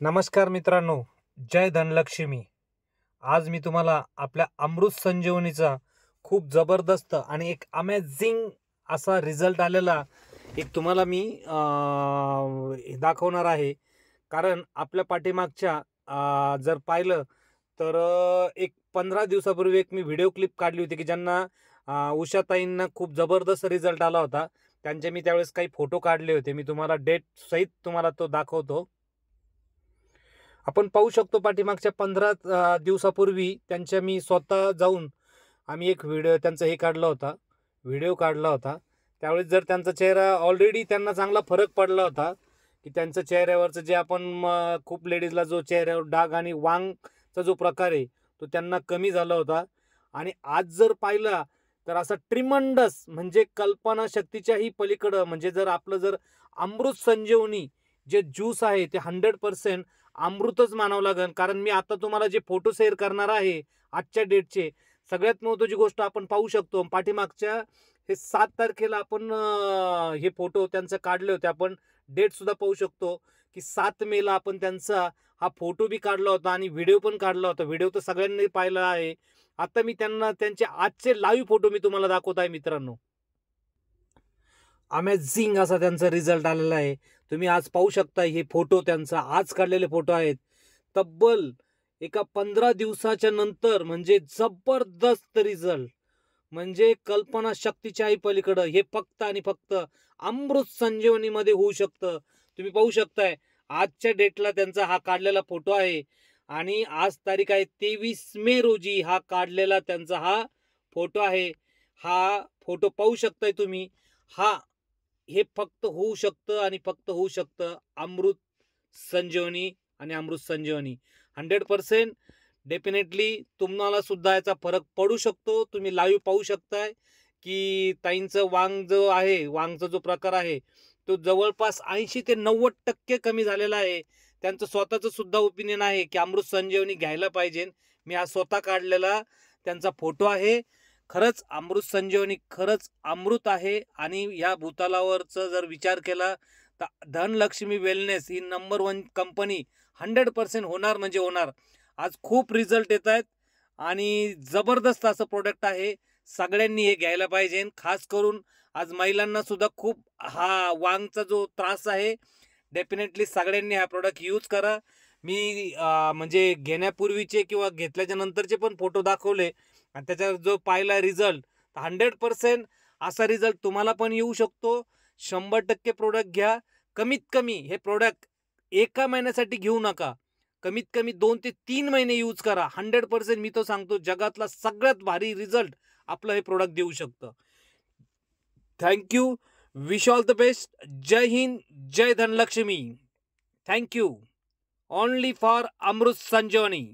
नमस्कार मित्रांनो, जय धनलक्ष्मी। आज मी तुम्हाला आपल्या अमृत संजीवनीचा खूप जबरदस्त आणि एक अमेझिंग असा रिझल्ट आलेला एक तुम्हाला मी दाखवणार आहे। कारण आपल्या पाठीमागच्या जर पाहिलं तर एक 15 दिवसापूर्वी एक मी व्हिडिओ क्लिप काढली होती की ज्यांना उषाताईंना खूप जबरदस्त रिझल्ट आला होता। त्यांचे मी त्यावेळेस काही फोटो काढले होते। मी तुम्हाला डेट सहित तुम्हाला तो दाखवतो। आपण पाहू शकतो पाठीमागच्या 15 दिवसापूर्वी त्यांच्या मी स्वतः जाऊन आम्ही एक व्हिडिओ त्यांचा हे काढला होता, व्हिडिओ काढला होता। त्यावेळेस जर त्यांचा चेहरा ऑलरेडी त्यांना चांगला फरक पडला होता, की त्यांच्या चेहऱ्यावरचं जे आपण खूप लेडीजला जो चेहऱ्यावर डाग आणि वांगचा जो प्रकार आहे, तो त्यांना कमी झाला होता। आणि आज जर पाहिला तर असा ट्रिमंडस म्हणजे कल्पनाशक्तीच्याही पलीकडं म्हणजे जर आपलं जर अमृत संजीवनी जे ज्यूस आहे ते 100% अमृतच मानावं लागेल। कारण मी आता तुम्हाला जे फोटो शेअर करणार आहे आजच्या डेटचे, सगळ्यात महत्त्वाची गोष्ट आपण पाहू शकतो पाठीमागच्या हे 7 तारखेला आपण हे फोटो त्यांचे काढले होते। आपण डेट सुद्धा पाहू शकतो की 7 मेला आपण त्यांचा हा फोटो बी काढला होता आणि व्हिडिओ पण काढला होता। व्हिडिओ तर सगळ्यांनी पाहिला आहे। आता मी त्यांना त्यांचे आजचे लाईव्ह फोटो मी तुम्हाला दाखवत आहे मित्रांनो। अमेझिंग असा त्यांचा रिझल्ट आलेला आहे। तुम्ही आज पाहू शकता हे फोटो त्यांचा आज काढलेले फोटो आहेत। तब्बल एका 15 दिवसाच्या नंतर म्हणजे जबरदस्त रिझल्ट म्हणजे कल्पनाशक्तीच्याही पलीकडं हे फक्त आणि फक्त अमृत संजीवनीमध्ये होऊ शकतं। तुम्ही पाहू शकताय आजच्या डेटला त्यांचा हा काढलेला फोटो आहे आणि आज तारीख आहे 23 मे रोजी हा काढलेला त्यांचा हा फोटो आहे। हा फोटो पाहू शकताय तुम्ही। हे फक्त होऊ शकतं आणि फक्त होऊ शकतं अमृत संजीवनी आणि अमृत संजीवनी 100% डेफिनेटली तुम्हाला सुद्धा याचा फरक पडू शकतो। तुम्ही लाईव्ह पाहू शकताय की ताईंचं वांग जो आहे, वांगचा जो प्रकार आहे तो जवळपास 80 ते 90% कमी झालेला आहे। त्यांचं स्वतःचं सुद्धा ओपिनियन आहे की अमृत संजीवनी घ्यायला पाहिजे। मी हा स्वतः काढलेला त्यांचा फोटो आहे। खरंच अमृत संजीवनी खरंच अमृत आहे आणि या भूतलावरचा जर विचार केला तर धनलक्ष्मी वेलनेस ही नंबर 1 कंपनी 100% होणार म्हणजे होणार। आज खूप रिझल्ट येत आहेत आणि जबरदस्त असं प्रोडक्ट आहे। सगळ्यांनी हे घ्यायला पाहिजे। खास करून आज महिलांना सुद्धा खूप हा वांगचा जो त्रास आहे, डेफिनेटली सगळ्यांनी हा प्रोडक्ट यूज करा। मी म्हणजे घेण्यापूर्वीचे किंवा घेतल्याच्या नंतरचे पण फोटो दाखवले आणि त्याच्यावर जो पाहिला रिझल्ट 100% असा रिझल्ट तुम्हाला पण येऊ शकतो। 100% प्रोडक्ट घ्या। कमीत कमी हे प्रोडक्ट एका महिन्यासाठी घेऊ नका, कमीत कमी 2 ते 3 महिने यूज करा। 100% मी तो सांगतो जगातला सगळ्यात भारी रिझल्ट आपलं हे प्रोडक्ट देऊ शकतं। Thank you, wish all the best. जय हिंद, जय Dhanlakshmi. Thank you. Only for Amrit Sanjeevani.